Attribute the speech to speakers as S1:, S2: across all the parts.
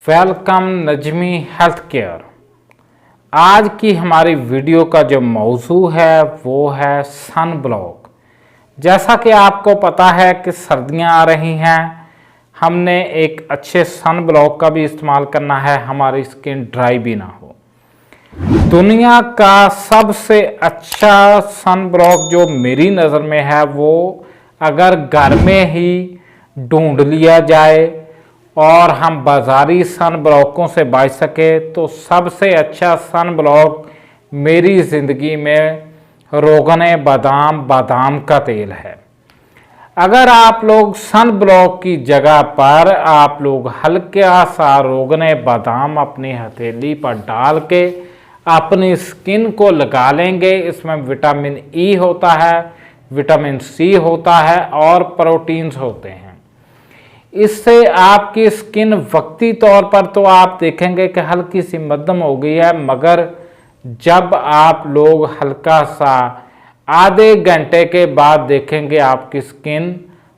S1: Welcome Najmi health care. आज की हमारी वीडियो का जो मौजू है वो है सन ब्लॉक। जैसा कि आपको पता है कि सर्दियां आ रही हैं, हमने एक अच्छे सन ब्लॉक का भी इस्तेमाल करना है, हमारी स्किन ड्राई भी ना हो। दुनिया का सबसे अच्छा सन ब्लॉक जो मेरी नज़र में है वो अगर घर में ही ढूंढ लिया जाए और हम बाज़ारी सन ब्लॉकों से बच सके तो सबसे अच्छा सन ब्लॉक मेरी ज़िंदगी में रोगन बादाम का तेल है। अगर आप लोग सन ब्लॉक की जगह पर आप लोग हल्का सा रोगन बादाम अपनी हथेली पर डाल के अपनी स्किन को लगा लेंगे, इसमें विटामिन ई होता है, विटामिन सी होता है और प्रोटीन्स होते हैं। इससे आपकी स्किन वक्ती तौर पर तो आप देखेंगे कि हल्की सी मध्यम हो गई है, मगर जब आप लोग हल्का सा आधे घंटे के बाद देखेंगे आपकी स्किन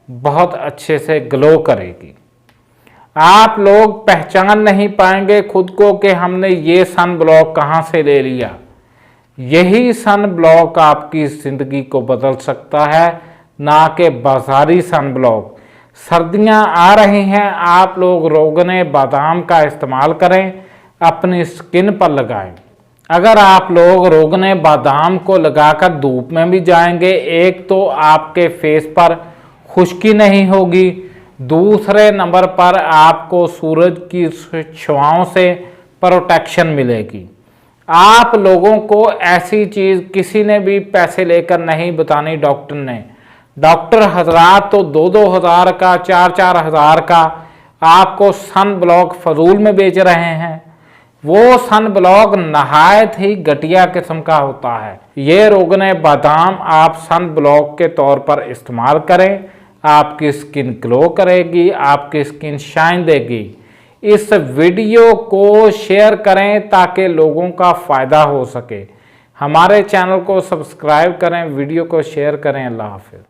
S1: बहुत अच्छे से ग्लो करेगी। आप लोग पहचान नहीं पाएंगे खुद को कि हमने ये सन ब्लॉक कहाँ से ले लिया। यही सन ब्लॉक आपकी ज़िंदगी को बदल सकता है, ना कि बाज़ारी सन ब्लॉक। सर्दियां आ रही हैं, आप लोग रोगन बादाम का इस्तेमाल करें, अपनी स्किन पर लगाएं। अगर आप लोग रोगन बादाम को लगाकर धूप में भी जाएंगे, एक तो आपके फेस पर खुश्की नहीं होगी, दूसरे नंबर पर आपको सूरज की छांव से प्रोटेक्शन मिलेगी। आप लोगों को ऐसी चीज़ किसी ने भी पैसे लेकर नहीं बतानी डॉक्टर ने। डॉक्टर हजरात तो 2-2 हज़ार का 4-4 हज़ार का आपको सन ब्लॉक फजूल में बेच रहे हैं। वो सन ब्लॉक नहायत ही घटिया किस्म का होता है। ये रोगन बादाम आप सन ब्लॉक के तौर पर इस्तेमाल करें, आपकी स्किन ग्लो करेगी, आपकी स्किन शाइन देगी। इस वीडियो को शेयर करें ताकि लोगों का फ़ायदा हो सके। हमारे चैनल को सब्सक्राइब करें, वीडियो को शेयर करें। अल्लाह हाफ़िज़।